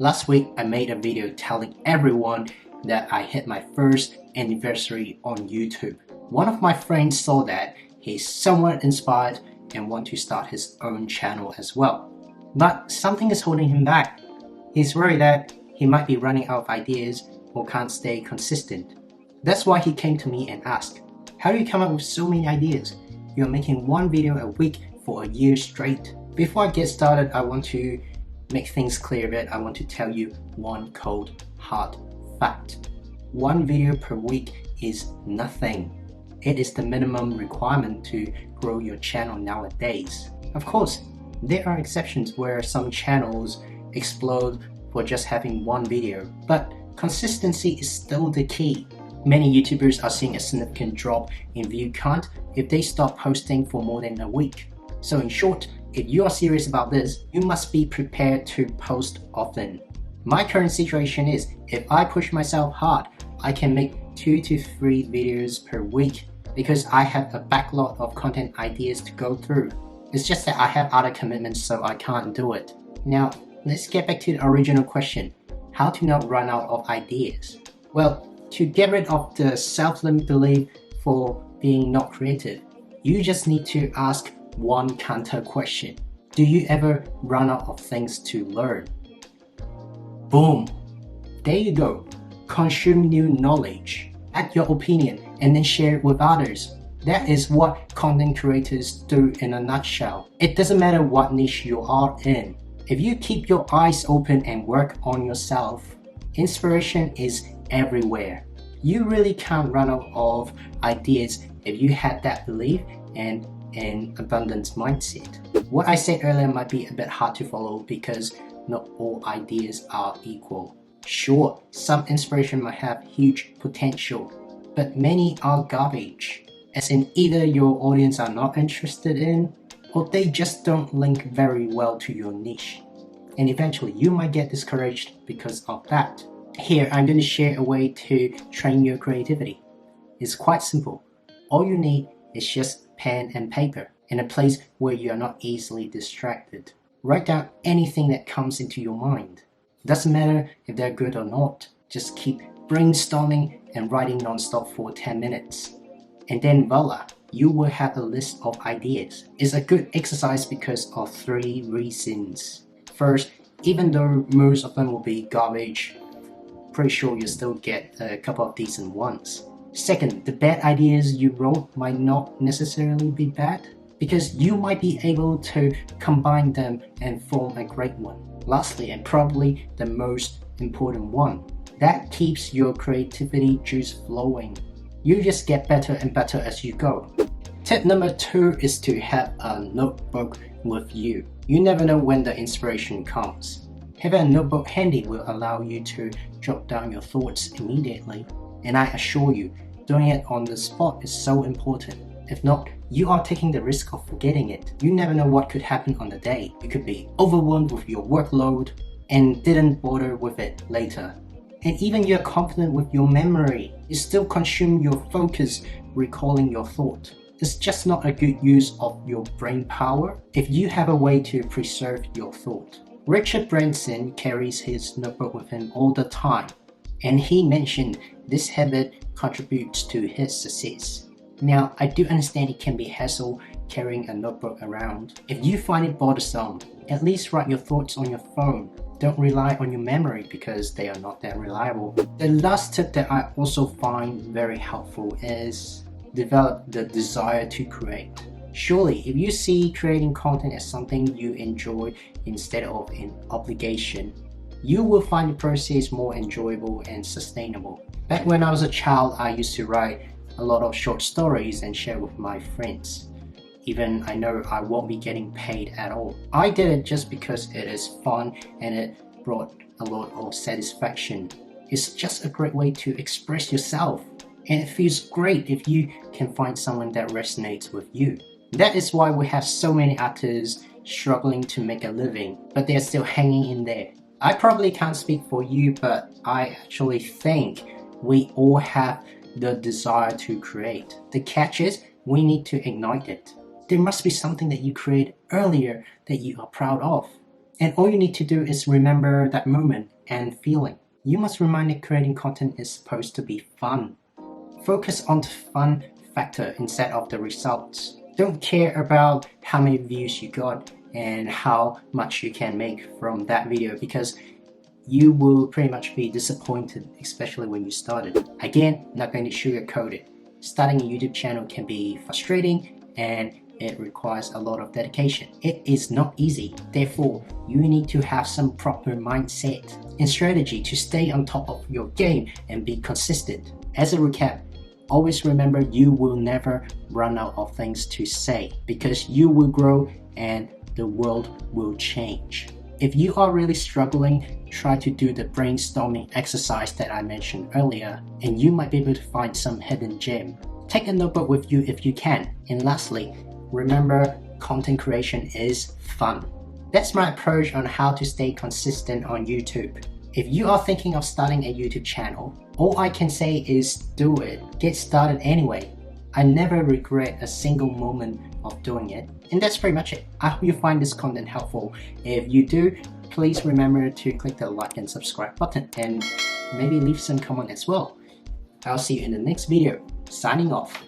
Last week, I made a video telling everyone that I hit my first anniversary on YouTube. One of my friends saw that he's somewhat inspired and want to start his own channel as well. But something is holding him back. He's worried that he might be running out of ideas or can't stay consistent. That's why he came to me and asked, how do you come up with so many ideas? You're making one video a week for a year straight. Before I get started, I want to make things clear a bit. I want to tell you one cold, hard fact. One video per week is nothing. It is the minimum requirement to grow your channel nowadays. Of course, there are exceptions where some channels explode for just having one video, but consistency is still the key. Many YouTubers are seeing a significant drop in view count if they stop posting for more than a week. So in short, if you are serious about this, you must be prepared to post often. My current situation is, if I push myself hard, I can make 2 to 3 videos per week because I have a backlog of content ideas to go through. It's just that I have other commitments, so I can't do it. Now, let's get back to the original question. How to not run out of ideas? Well, to get rid of the self-limiting belief for being not creative, you just need to ask one counter question. Do you ever run out of things to learn? Boom! There you go. Consume new knowledge. Add your opinion and then share it with others. That is what content creators do in a nutshell. It doesn't matter what niche you are in. If you keep your eyes open and work on yourself, inspiration is everywhere. You really can't run out of ideas if you had that belief and an abundance mindset. What I said earlier might be a bit hard to follow because not all ideas are equal. Sure, some inspiration might have huge potential, but many are garbage. As in, either your audience are not interested in, or they just don't link very well to your niche. And eventually you might get discouraged because of that. Here, I'm going to share a way to train your creativity. It's quite simple. All you need is just pen and paper in a place where you are not easily distracted. Write down anything that comes into your mind. Doesn't matter if they're good or not. Just keep brainstorming and writing non-stop for 10 minutes. And then voila, you will have a list of ideas. It's a good exercise because of 3 reasons. First, even though most of them will be garbage, pretty sure you'll still get a couple of decent ones. Second, the bad ideas you wrote might not necessarily be bad because you might be able to combine them and form a great one. Lastly, and probably the most important one, that keeps your creativity juice flowing. You just get better and better as you go. Tip number 2 is to have a notebook with you. You never know when the inspiration comes. Having a notebook handy will allow you to jot down your thoughts immediately. And I assure you, doing it on the spot is so important. If not, you are taking the risk of forgetting it. You never know what could happen on the day. You could be overwhelmed with your workload and didn't bother with it later. And even you're confident with your memory, you still consume your focus recalling your thought. It's just not a good use of your brain power if you have a way to preserve your thought. Richard Branson carries his notebook with him all the time, and he mentioned this habit contributes to his success. Now, I do understand it can be hassle carrying a notebook around. If you find it bothersome, at least write your thoughts on your phone. Don't rely on your memory because they are not that reliable. The last tip that I also find very helpful is develop the desire to create. Surely, if you see creating content as something you enjoy instead of an obligation, you will find the process more enjoyable and sustainable. Back when I was a child, I used to write a lot of short stories and share with my friends. Even I know I won't be getting paid at all. I did it just because it is fun and it brought a lot of satisfaction. It's just a great way to express yourself, and it feels great if you can find someone that resonates with you. That is why we have so many artists struggling to make a living, but they're still hanging in there. I probably can't speak for you, but I actually think we all have the desire to create. The catch is, we need to ignite it. There must be something that you created earlier that you are proud of. And all you need to do is remember that moment and feeling. You must remind that creating content is supposed to be fun. Focus on the fun factor instead of the results. Don't care about how many views you got and how much you can make from that video, because you will pretty much be disappointed, especially when you started. Again, not going to sugarcoat it. Starting a YouTube channel can be frustrating and it requires a lot of dedication. It is not easy. Therefore, you need to have some proper mindset and strategy to stay on top of your game and be consistent. As a recap, always remember you will never run out of things to say, because you will grow and the world will change. If you are really struggling, try to do the brainstorming exercise that I mentioned earlier, and you might be able to find some hidden gem. Take a notebook with you if you can. And lastly, remember, content creation is fun. That's my approach on how to stay consistent on YouTube. If you are thinking of starting a YouTube channel, all I can say is do it. Get started anyway. I never regret a single moment of doing it. And that's pretty much it. I hope you find this content helpful. If you do, please remember to click the like and subscribe button and maybe leave some comment as well. I'll see you in the next video. Signing off.